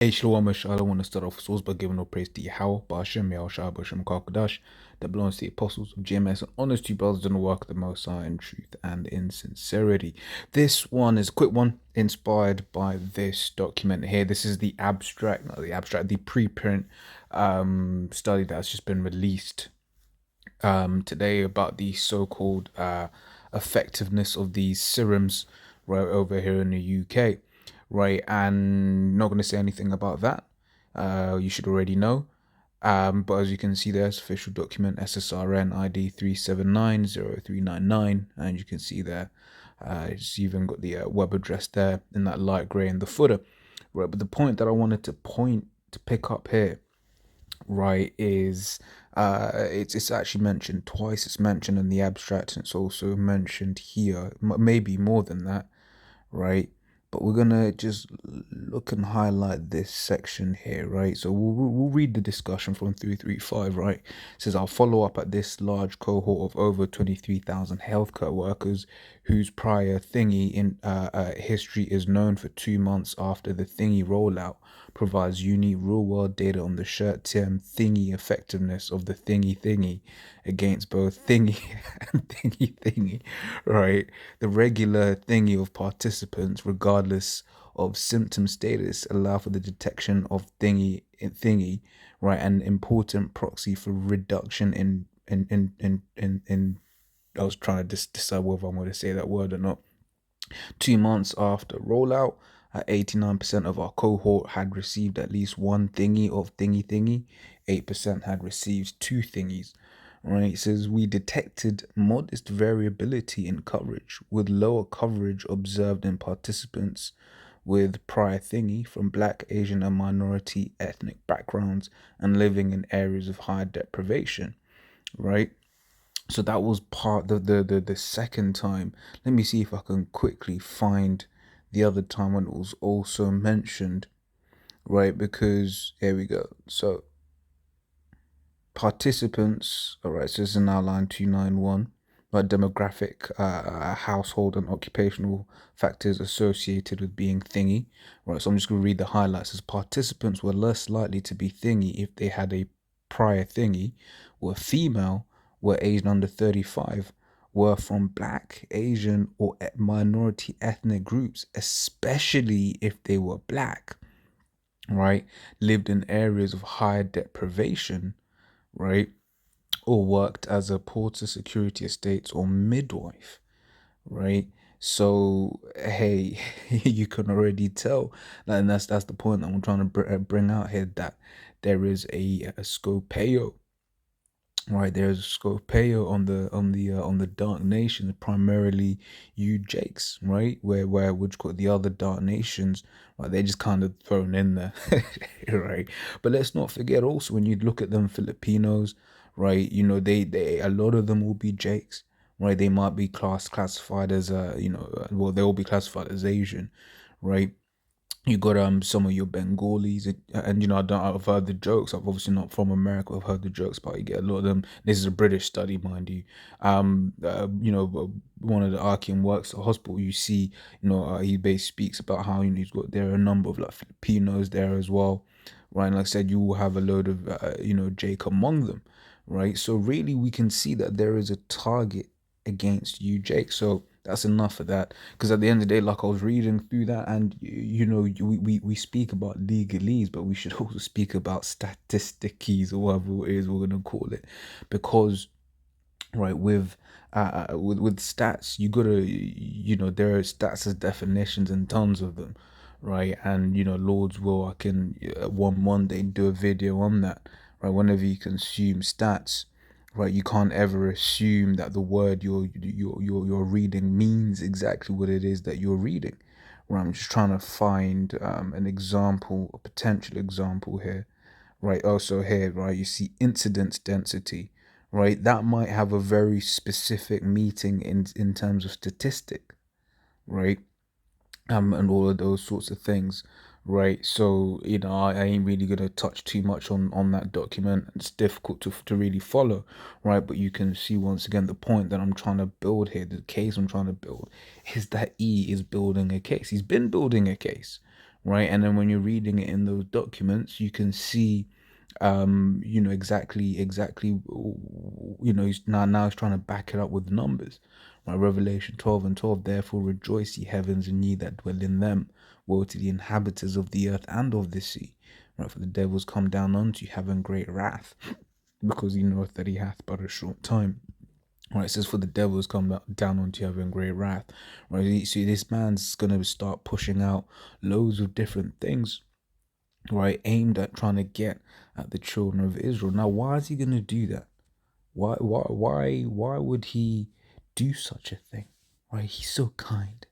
Hey Shalom, I want to start off with source by giving all praise to Yahweh, Ba'ashem, Yahushua, Ba'ashem, Kakadash, that belongs to the apostles of GMS and honors to you brothers in the work of the Most High in truth and in sincerity. This one is a quick one, inspired by this document here. This is the abstract, not the abstract, the preprint study that's just been released today about the so-called effectiveness of these serums right over here in the UK, right? And not going to say anything about that. You should already know. But as you can see, there's official document SSRN ID 3790399, and you can see there, it's even got the web address there in that light grey in the footer, right? But the point that I wanted to pick up here, right, is it's actually mentioned twice. It's mentioned in the abstract, and it's also mentioned here, maybe more than that, right? But we're gonna just look and highlight this section here, right? So we'll read the discussion from 335, right? It says, I'll follow up at this large cohort of over 23,000 healthcare workers whose prior thingy in history is known for 2 months after the thingy rollout provides unique real-world data on the short-term thingy effectiveness of the thingy against both thingy and thingy, right? The regular thingy of participants, regardless of symptom status, allow for the detection of thingy, right? An important proxy for reduction in I was trying to decide whether I'm going to say that word or not. 2 months after rollout, 89% of our cohort had received at least one thingy of thingy. 8% had received two thingies. Right, it says we detected modest variability in coverage, with lower coverage observed in participants with prior thingy from Black, Asian, and minority ethnic backgrounds and living in areas of high deprivation. Right, so that was part the second time. Let me see if I can quickly find the other time when it was also mentioned, right? Because here we go. So participants, all right, so this is now line 291, right? Demographic, household and occupational factors associated with being thingy, right? So I'm just going to read the highlights. As participants were less likely to be thingy if they had a prior thingy, were female, were aged under 35, were from Black, Asian, or minority ethnic groups, especially if they were Black, right? Lived in areas of high deprivation, right? Or worked as a porter, security estates, or midwife, right? So hey, you can already tell, and that's the point that I'm trying to bring out here, that there is a scopeo, right? There's a scopeo on the Dark Nations, primarily you Jakes, right? Where would you call it, the other Dark Nations, right? They're just kind of thrown in there, right? But let's not forget also, when you look at them Filipinos, right? You know, they a lot of them will be Jakes, right? They might be classified as well, they will be classified as Asian, right? You got some of your Bengalis, and you know, I've heard the jokes. I've obviously not from America. I've heard the jokes, but you get a lot of them. This is a British study, mind you. One of the Archean works at hospital, you see, he basically speaks about how, he's got, there are a number of like Filipinos there as well, right? And like I said, you will have a load of Jake among them, right? So really, we can see that there is a target against you, Jake. So that's enough of that. Because at the end of the day, like I was reading through that, and we speak about legalese, but we should also speak about statisticies, or whatever it is we're gonna call it, because right, with stats, you gotta, there are stats as definitions and tons of them, right? And Lord's will, I can one day do a video on that, right? Whenever you consume stats, right, you can't ever assume that the word you're reading means exactly what it is that you're reading, right? I'm just trying to find an example, a potential example here, right? Also here, right, you see incidence density, right? That might have a very specific meaning in terms of statistic, right? And all of those sorts of things, right? So I ain't really gonna touch too much on that document. It's difficult to really follow, right? But you can see once again the point that I'm trying to build here, the case I'm trying to build, is that E is building a case. He's been building a case, right? And then when you're reading it in those documents, you can see, exactly, he's now he's trying to back it up with numbers, right? Revelation 12:12. Therefore rejoice, ye heavens, and ye that dwell in them. Woe to the inhabitants of the earth and of the sea, right? For the devils come down unto you, having great wrath, because he knoweth that he hath but a short time. Right, it says, for the devil has come down onto you having great wrath. Right, see, this man's gonna start pushing out loads of different things, right, aimed at trying to get at the children of Israel. Now, why is he gonna do that? Why would he do such a thing? Right, he's so kind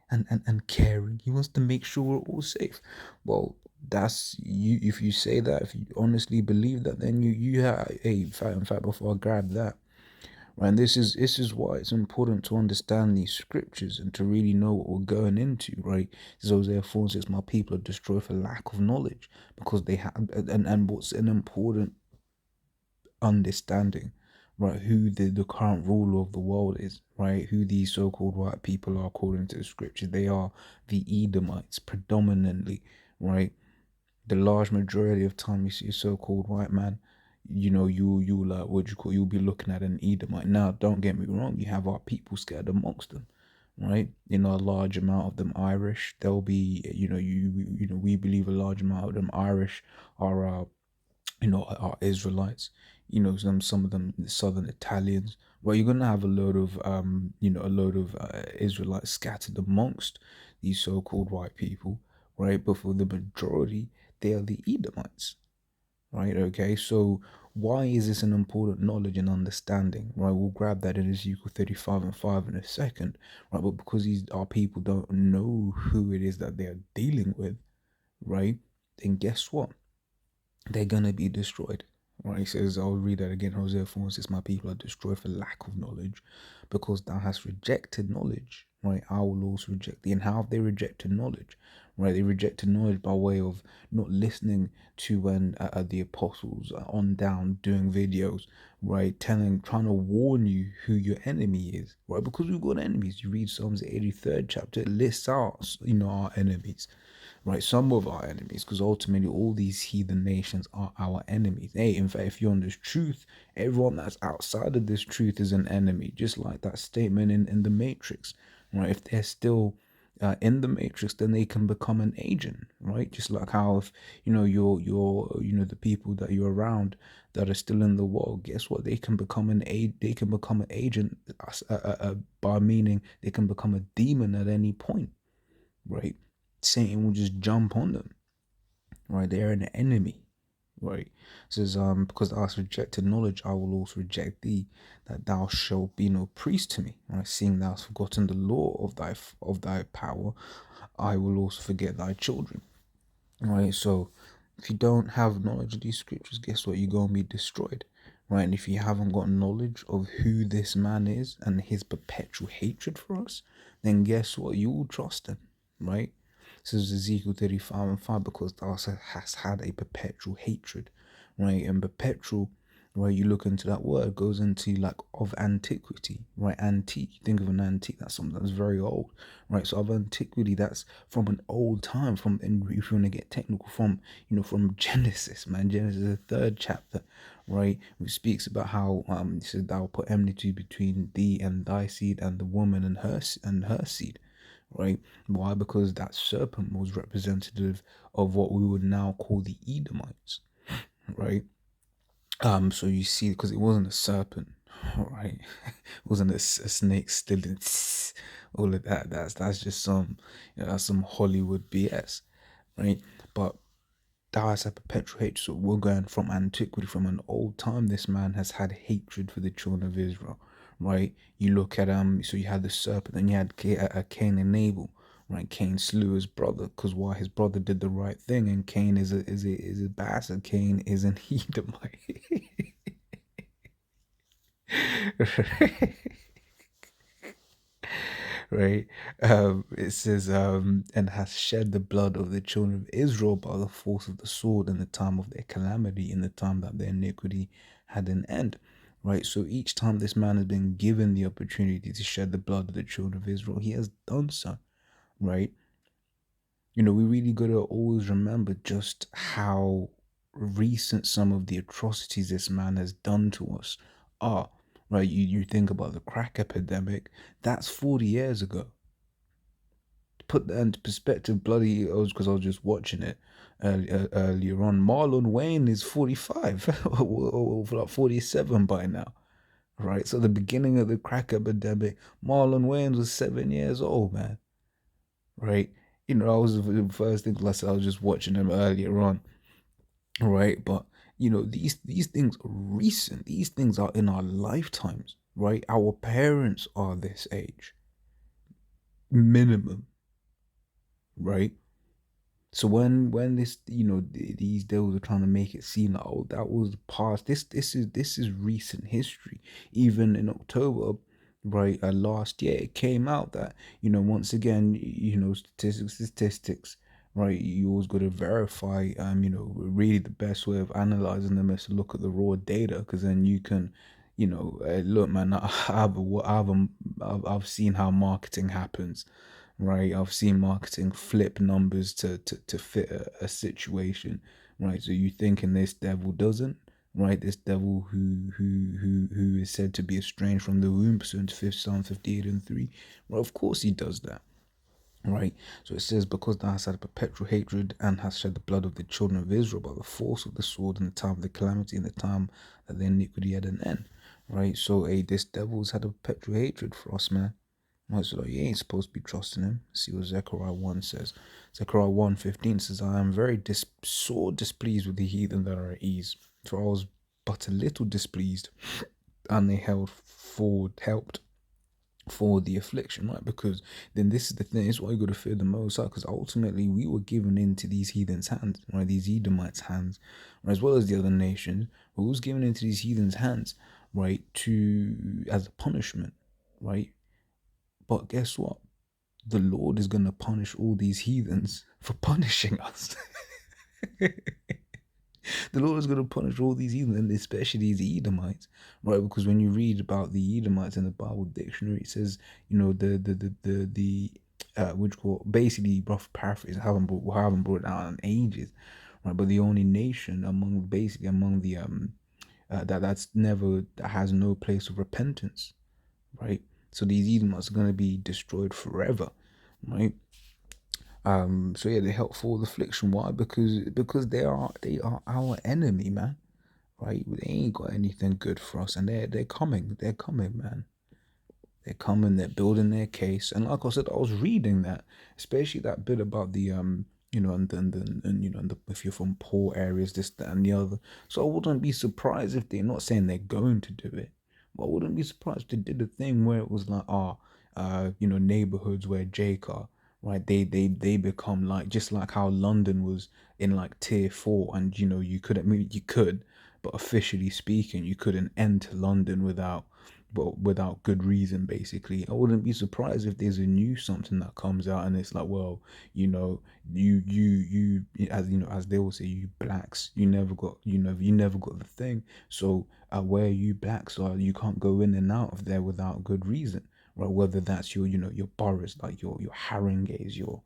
and caring. He wants to make sure we're all safe. Well, that's you. If you say that, if you honestly believe that, then you have a fact before I grab that. Right, and this is why it's important to understand these scriptures and to really know what we're going into, right? This is Hosea 4:6, my people are destroyed for lack of knowledge, because they have, and what's an important understanding, right? Who the current ruler of the world is, right? Who these so-called white people are according to the scriptures. They are the Edomites predominantly, right? The large majority of time you see a so-called white man, you like, what you call, you'll be looking at an Edomite. Now, don't get me wrong, you have our people scattered amongst them, right? A large amount of them Irish. There'll be, we believe a large amount of them Irish are, are Israelites. Some of them Southern Italians. Well, you're gonna have a load of Israelites scattered amongst these so-called white people, right? But for the majority, they are the Edomites, right? Okay, so why is this an important knowledge and understanding, right? We'll grab that in Ezekiel 35:5 in a second, right? But because our people don't know who it is that they are dealing with, right? Then guess what? They're gonna be destroyed. Right, he says, I'll read that again. Hosea 4 says, my people are destroyed for lack of knowledge, because thou hast rejected knowledge. Right, I will also reject thee. And how have they rejected knowledge? Right, they rejected knowledge by way of not listening to when the apostles are on down doing videos, right, trying to warn you who your enemy is, right? Because we've got enemies. You read Psalms 83rd chapter, it lists out, our enemies, right? Some of our enemies, because ultimately all these heathen nations are our enemies. Hey, in fact, if you're on this truth, everyone that's outside of this truth is an enemy, just like that statement in the Matrix, right? If they're still in the Matrix, then they can become an agent, right? Just like how, if you're the people that you're around that are still in the world, guess what? They can become an agent, by meaning they can become a demon at any point, right? Satan will just jump on them, right? They're an enemy, right? It says, because thou hast rejected knowledge, I will also reject thee, that thou shalt be no priest to me, right? Seeing thou hast forgotten the law of thy power, I will also forget thy children, right? So if you don't have knowledge of these scriptures, guess what? You're gonna be destroyed, right? And if you haven't got knowledge of who this man is and his perpetual hatred for us, then guess what? You will trust him, right? This is Ezekiel 35:5, because thou hast had a perpetual hatred, right? And perpetual, right? You look into that word, goes into like of antiquity, right? Antique. Think of an antique, that's something that's very old, right? So of antiquity, that's from an old time, and if you want to get technical, from Genesis, man. Genesis, the third chapter, right? Which speaks about how it says, thou put enmity between thee and thy seed, and the woman and her seed, right? Why? Because that serpent was representative of what we would now call the Edomites, right? So you see, because it wasn't a serpent, right? It wasn't a snake stealing all of that. That's just that's some Hollywood BS, right? But thou hast a perpetual hatred. So we're going from antiquity, from an old time. This man has had hatred for the children of Israel, right? You look at so you had the serpent, then you had Cain and Abel, right? Cain slew his brother because why? His brother did the right thing, and Cain is a bastard. Cain is an Edomite. Right? It says, and has shed the blood of the children of Israel by the force of the sword in the time of their calamity, in the time that their iniquity had an end. Right? So each time this man has been given the opportunity to shed the blood of the children of Israel, he has done so. Right? we really gotta always remember just how recent some of the atrocities this man has done to us are. Right? You think about the crack epidemic, that's 40 years ago. Put that into perspective, bloody, it was because I was just watching it earlier on. Marlon Wayne is 45, or like 47 by now, right? So the beginning of the crack epidemic, Marlon Wayans was 7 years old, man, right? I was the first thing, like I said, I was just watching them earlier on, right? But these things are recent. These things are in our lifetimes, right? Our parents are this age, minimum, right? So when this these devils are trying to make it seem like, oh, that was the past. This is recent history. Even in October, right, last year, it came out that once again, statistics, right, you always got to verify. Really the best way of analyzing them is to look at the raw data, because then you can, look, man, I've seen how marketing happens, right? I've seen marketing flip numbers to fit a situation, right? So you thinking this devil doesn't, right? This devil who is said to be estranged from the womb, pursuant to 5th Psalm 58:3. Well, of course he does that, right? So it says, because thou hast had a perpetual hatred and hast shed the blood of the children of Israel by the force of the sword in the time of the calamity, in the time that their iniquity had an end, right? So, this devil's had a perpetual hatred for us, man. Right, so like, you ain't supposed to be trusting him. See what Zechariah 1 says. Zechariah 1:15 says, I am very sore displeased with the heathen that are at ease, for I was but a little displeased, and they helped for the affliction, right? Because then this is the thing, it's why you got to fear the Most High, because ultimately we were given into these heathens' hands, right? These Edomites' hands, right? As well as the other nations, who was given into these heathens' hands, right? As a punishment, right? But guess what? The Lord is going to punish all these heathens for punishing us. The Lord is going to punish all these heathens, especially these Edomites, right? Because when you read about the Edomites in the Bible dictionary, it says, which call basically rough paraphrase. I haven't brought it out in ages, right? But the only nation among the that has no place of repentance, right? So these Edomites are going to be destroyed forever, right? So yeah, they help for the affliction. Why? Because they are our enemy, man. Right? They ain't got anything good for us, and they're coming. They're coming, man. They're coming. They're building their case. And like I said, I was reading that, especially that bit about the if you're from poor areas, this, that, and the other. So I wouldn't be surprised if they're not saying they're going to do it, but I wouldn't be surprised if they did a thing where it was like, neighborhoods where Jake are, right? They become like, just like how London was in like tier 4, and you couldn't, I mean, you could, but officially speaking, you couldn't enter London without good reason. Basically, I wouldn't be surprised if there's a new something that comes out and it's like, well, as they will say, you blacks, you never got the thing. So where you blacks are, you can't go in and out of there without good reason, right? Whether that's your boroughs, like your Haringey's, your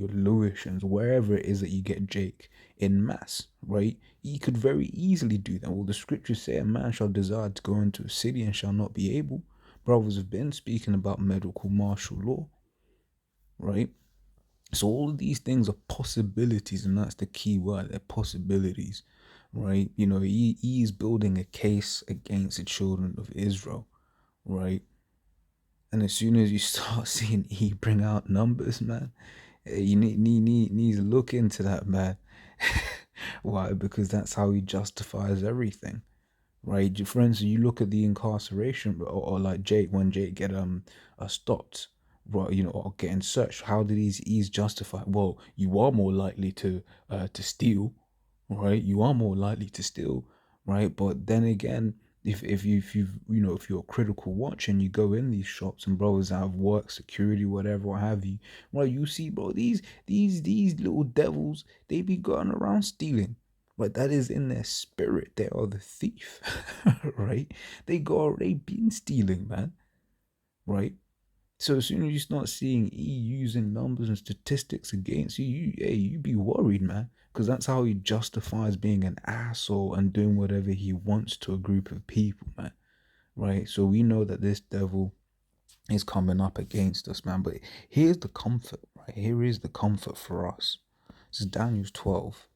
Lewishams, wherever it is that you get Jake in mass, right? He could very easily do that. Well, the scriptures say a man shall desire to go into a city and shall not be able. Brothers have been speaking about medical martial law, right? So all of these things are possibilities, and that's the key word. They're possibilities, right? He is building a case against the children of Israel, right? And as soon as you start seeing E bring out numbers, man, you need to look into that, man. Why? Because that's how he justifies everything, right? For instance, you look at the incarceration, or like Jake, when Jake get stopped, right? Or getting searched. How did these ease justify? Well, you are more likely to steal, right? You are more likely to steal, right? But then again, if you're a critical watch and you go in these shops and brothers that have work, security, whatever, what have you, right? You see, bro, these little devils, they be going around stealing. But that is in their spirit. They are the thief, right? They been stealing, man, right? So as soon as you start seeing E using numbers and statistics against you, you be worried, man, because that's how he justifies being an asshole and doing whatever he wants to a group of people, man. Right? So we know that this devil is coming up against us, man. But here's the comfort, right? Here is the comfort for us. This is Daniel 12.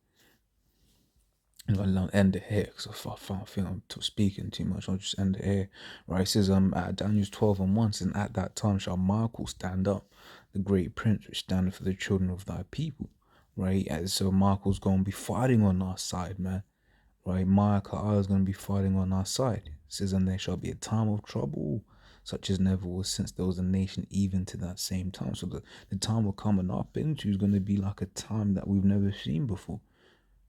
I'll end it here because I feel I'm speaking too much. I'll just end it here. Right, it says at Daniel 12 and 1, and at that time shall Michael stand up, the great prince which standeth for the children of thy people. Right, and so Michael's gonna be fighting on our side, man. Right, Michael is gonna be fighting on our side. It says, and there shall be a time of trouble, such as never was since there was a nation even to that same time. So the time we're coming up into is gonna be like a time that we've never seen before,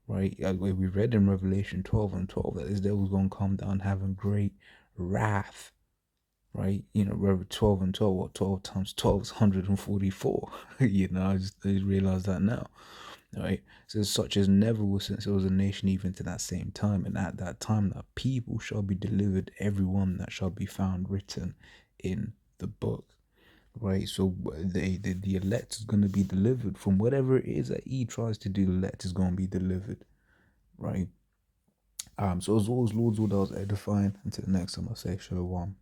right? We read in Revelation 12 and 12 that this devil's going to come down having great wrath, right? You know, Revelation 12 and 12, what 12 times 12 is 144. You know, I just realized that now, right? So such as never was since there was a nation even to that same time. And at that time, that people shall be delivered, everyone that shall be found written in the book. Right, so the elect is going to be delivered from whatever it is that he tries to do. The elect is going to be delivered, right? So as always, Lord's will, that was edifying. Until the next time, I say shalom.